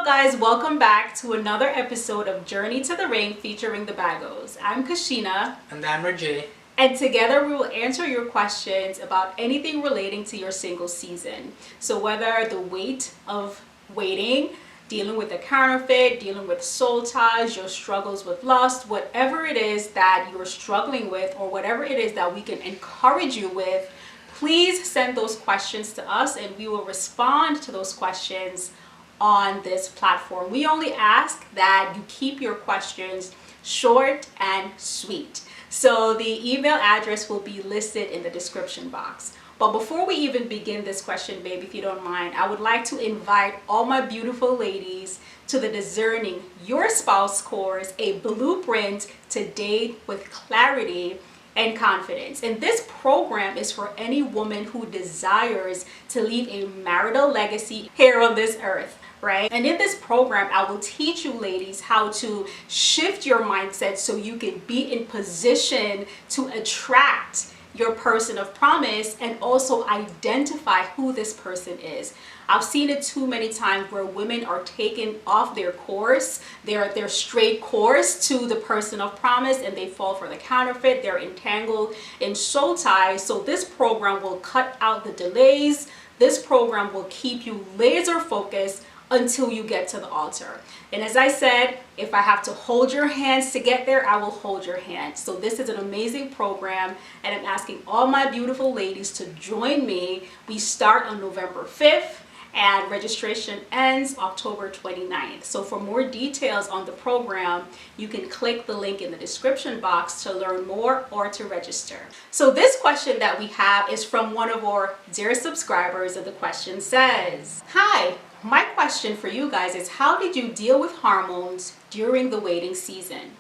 up, guys? Welcome back to another episode of Journey to the Ring featuring the Bagos. I'm Kashina. And I'm Rajay. And together we will answer your questions about anything relating to your single season. So whether the weight of waiting, dealing with the counterfeit, dealing with soul ties, your struggles with lust, whatever it is that you're struggling with or whatever it is that we can encourage you with, please send those questions to us and we will respond to those questions on this platform. We only ask that you keep your questions short and sweet. So the email address will be listed in the description box. But before we even begin this question, babe, if you don't mind, I would like to invite all my beautiful ladies to the Discerning Your Spouse course, a blueprint to date with clarity and confidence. And this program is for any woman who desires to leave a marital legacy here on this earth. Right? And in this program, I will teach you ladies how to shift your mindset so you can be in position to attract your person of promise and also identify who this person is. I've seen it too many times where women are taken off their course, their straight course to the person of promise, and they fall for the counterfeit. They're entangled in soul ties. So this program will cut out the delays. This program will keep you laser focused until you get to the altar. And as I said, if I have to hold your hands to get there, I will hold your hand. So this is an amazing program, and I'm asking all my beautiful ladies to join me. We start on November 5th and registration ends October 29th. So for more details on the program, you can click the link in the description box to learn more or to register. So this question that we have is from one of our dear subscribers, and the question says, "Hi, my question for you guys is, how did you deal with hormones during the waiting season?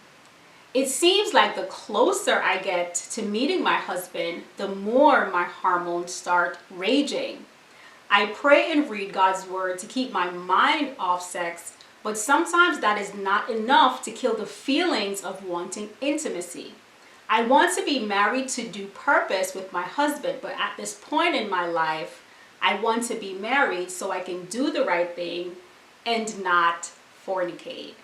It seems like the closer I get to meeting my husband, the more my hormones start raging. I pray and read God's word to keep my mind off sex, but sometimes that is not enough to kill the feelings of wanting intimacy. I want to be married to do purpose with my husband, but at this point in my life, I want to be married so I can do the right thing and not fornicate."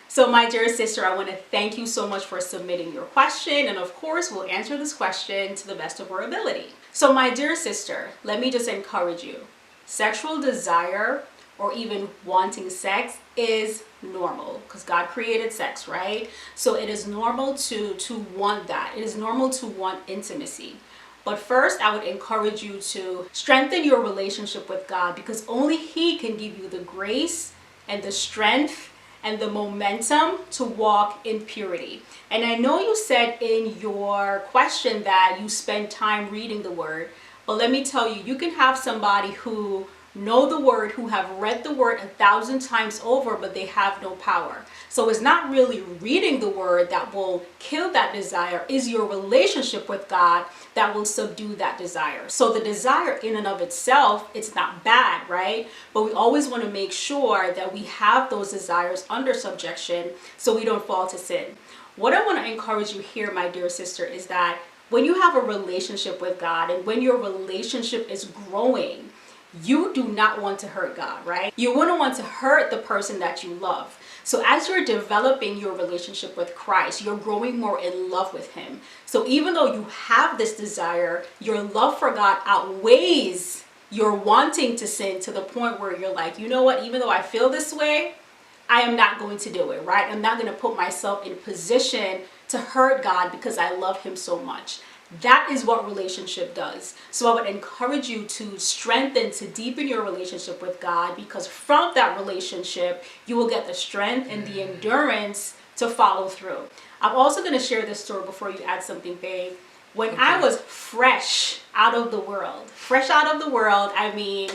So my dear sister, I want to thank you so much for submitting your question. And of course, we'll answer this question to the best of our ability. So my dear sister, let me just encourage you. Sexual desire or even wanting sex is normal because God created sex, right? So it is normal to want that. It is normal to want intimacy. But first, I would encourage you to strengthen your relationship with God, because only He can give you the grace and the strength and the momentum to walk in purity. And I know you said in your question that you spend time reading the Word, but let me tell you, you can have somebody who know the word, who have read the word 1,000 times over, but they have no power. So it's not really reading the word that will kill that desire, is your relationship with God that will subdue that desire. So the desire in and of itself, it's not bad, right? But we always want to make sure that we have those desires under subjection so we don't fall to sin. What I want to encourage you here, my dear sister, is that when you have a relationship with God and when your relationship is growing, you do not want to hurt God, right? You wouldn't want to hurt the person that you love. So as you're developing your relationship with Christ, you're growing more in love with Him. So even though you have this desire, your love for God outweighs your wanting to sin to the point where you're like, you know what, even though I feel this way, I am not going to do it, right? I'm not going to put myself in position to hurt God because I love Him so much. That is what relationship does. So I would encourage you to strengthen, to deepen your relationship with God, because from that relationship, you will get the strength and the endurance to follow through. I'm also going to share this story before you add something, babe. When I was fresh out of the world, I mean,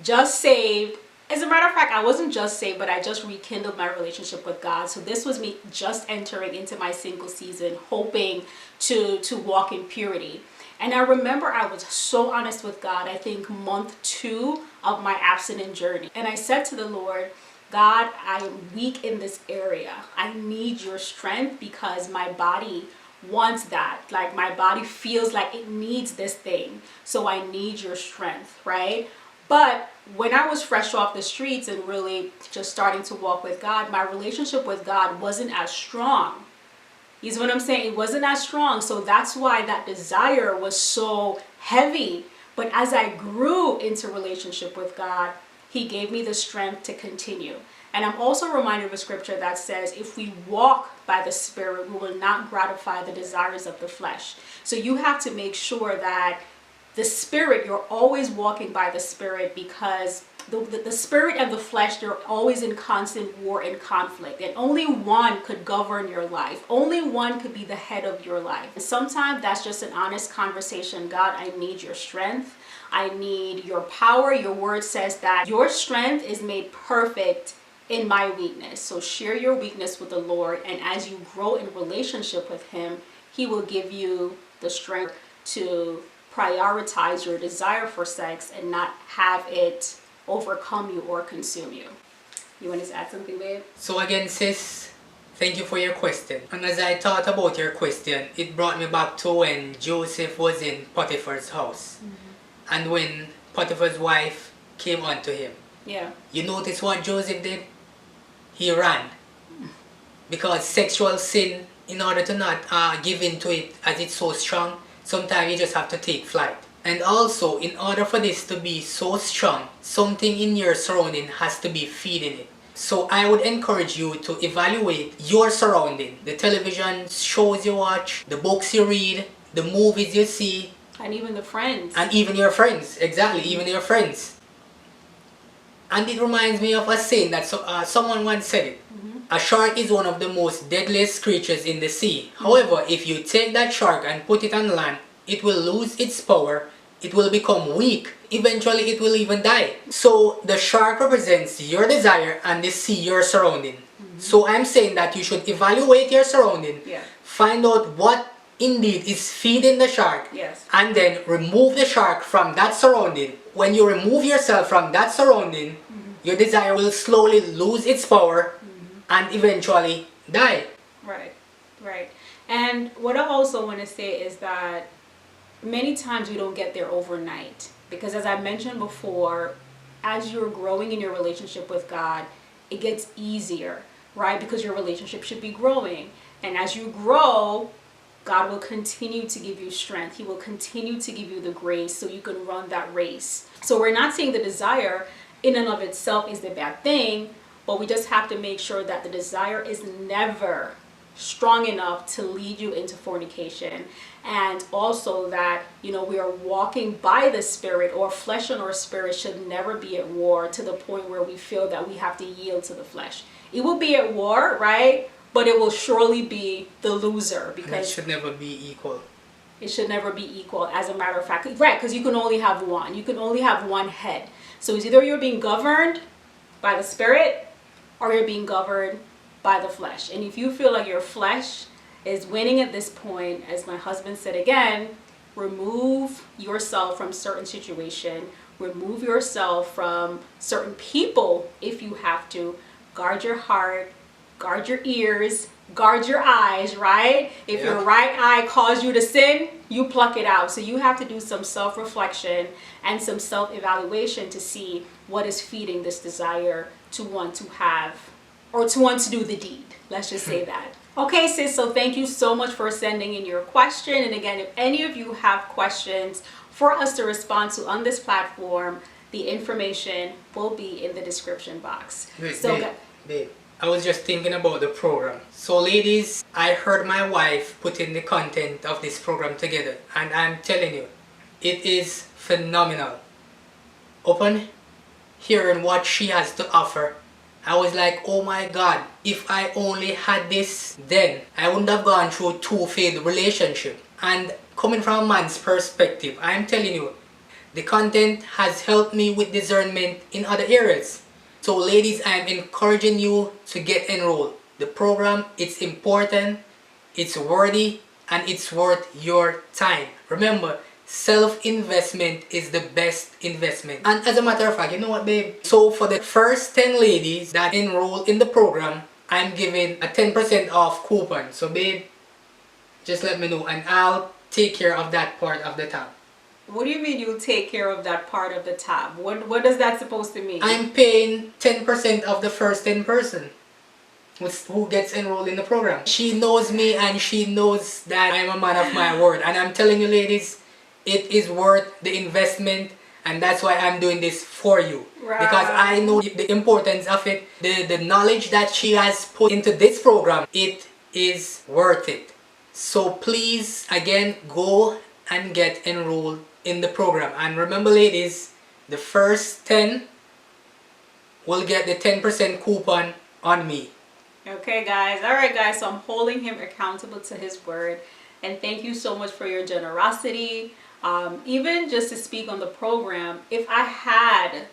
just saved. As a matter of fact, I wasn't just saved, but I just rekindled my relationship with God. So this was me just entering into my single season, hoping to walk in purity. And I remember I was so honest with God, I think month 2 of my abstinent journey. And I said to the Lord, God, I am weak in this area. I need your strength because my body wants that. Like my body feels like it needs this thing. So I need your strength, right? But when I was fresh off the streets and really just starting to walk with God, my relationship with God wasn't as strong. You see what I'm saying? It wasn't as strong. So that's why that desire was so heavy. But as I grew into relationship with God, he gave me the strength to continue. And I'm also reminded of a scripture that says, if we walk by the Spirit, we will not gratify the desires of the flesh. So you have to make sure that the Spirit, you're always walking by the Spirit, because the Spirit and the flesh, they're always in constant war and conflict. And only one could govern your life. Only one could be the head of your life. And sometimes that's just an honest conversation. God, I need your strength. I need your power. Your word says that your strength is made perfect in my weakness. So share your weakness with the Lord. And as you grow in relationship with him, he will give you the strength to prioritize your desire for sex and not have it overcome you or consume you. You want to add something, babe? So again, sis, thank you for your question. And as I thought about your question, it brought me back to when Joseph was in Potiphar's house. And when Potiphar's wife came unto him. Yeah. You notice what Joseph did? He ran. Because sexual sin, in order to not give in to it as it's so strong, sometimes you just have to take flight. And also, in order for this to be so strong, something in your surrounding has to be feeding it. So I would encourage you to evaluate your surrounding. The television shows you watch, the books you read, the movies you see. And even the friends. And even your friends. Exactly, even your friends. And it reminds me of a saying that someone once said it. A shark is one of the most deadliest creatures in the sea. However, if you take that shark and put it on land, it will lose its power. It will become weak. Eventually, it will even die. So, the shark represents your desire and the sea your surrounding. So, I'm saying that you should evaluate your surrounding. Yeah. Find out what indeed is feeding the shark. Yes. And then remove the shark from that surrounding. When you remove yourself from that surrounding, your desire will slowly lose its power and eventually die. Right, right. And what I also want to say is that many times we don't get there overnight. Because as I mentioned before, as you're growing in your relationship with God, it gets easier, right? Because your relationship should be growing. And as you grow, God will continue to give you strength. He will continue to give you the grace so you can run that race. So we're not saying the desire in and of itself is the bad thing, but we just have to make sure that the desire is never strong enough to lead you into fornication. And also that, we are walking by the Spirit, or flesh and our spirit should never be at war to the point where we feel that we have to yield to the flesh. It will be at war, right? But it will surely be the loser, because And it should never be equal. It should never be equal, as a matter of fact. Right, because you can only have one. You can only have one head. So it's either you're being governed by the Spirit or you're being governed by the flesh. And if you feel like your flesh is winning at this point, as my husband said again, remove yourself from certain situation. Remove yourself from certain people if you have to. Guard your heart. Guard your ears, guard your eyes, right? If your right eye caused you to sin, you pluck it out. So you have to do some self-reflection and some self-evaluation to see what is feeding this desire to want to have, or to want to do the deed. Let's just say that. Okay, sis, so thank you so much for sending in your question. And again, if any of you have questions for us to respond to on this platform, the information will be in the description box. Babe. I was just thinking about the program. So ladies, I heard my wife putting the content of this program together, and I'm telling you, it is phenomenal. Upon hearing what she has to offer, I was like, oh my God, if I only had this then, I wouldn't have gone through two failed relationships. And coming from a man's perspective, I'm telling you, the content has helped me with discernment in other areas. So ladies, I'm encouraging you to get enrolled. The program, it's important, it's worthy, and it's worth your time. Remember, self-investment is the best investment. And as a matter of fact, you know what, babe? So for the first 10 ladies that enroll in the program, I'm giving a 10% off coupon. So babe, just let me know and I'll take care of that part of the tab. What do you mean you'll take care of that part of the tab? What is that supposed to mean? I'm paying 10% of the first 10 person who gets enrolled in the program. She knows me and she knows that I'm a man of my word. And I'm telling you ladies, it is worth the investment, and that's why I'm doing this for you. Right. Because I know the importance of it, the knowledge that she has put into this program, it is worth it. So please, again, go and get enrolled in the program. And remember ladies, the first 10 will get the 10% coupon on me. Okay guys, alright guys, so I'm holding him accountable to his word, and thank you so much for your generosity. Even just to speak on the program, if I had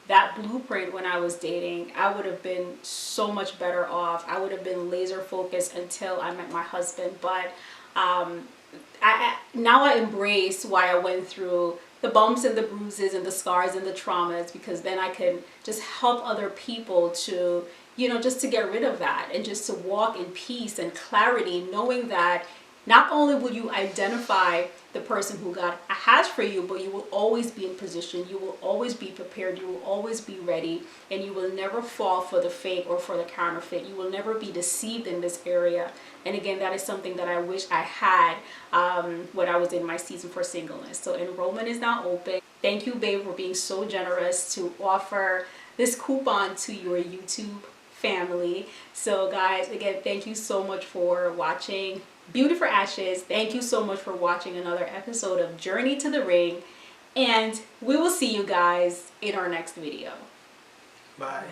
that blueprint when I was dating, I would have been so much better off. I would have been laser focused until I met my husband. But now I embrace why I went through the bumps and the bruises and the scars and the traumas, because then I can just help other people to, you know, just to get rid of that and just to walk in peace and clarity, knowing that not only will you identify the person who God has for you, but you will always be in position, you will always be prepared, you will always be ready, and you will never fall for the fake or for the counterfeit. You will never be deceived in this area. And again, that is something that I wish I had when I was in my season for singleness. So enrollment is now open. Thank you, babe, for being so generous to offer this coupon to your YouTube family. So guys, again, thank you so much for watching Beauty for Ashes. Thank you so much for watching another episode of Journey to the Ring, and we will see you guys in our next video. Bye.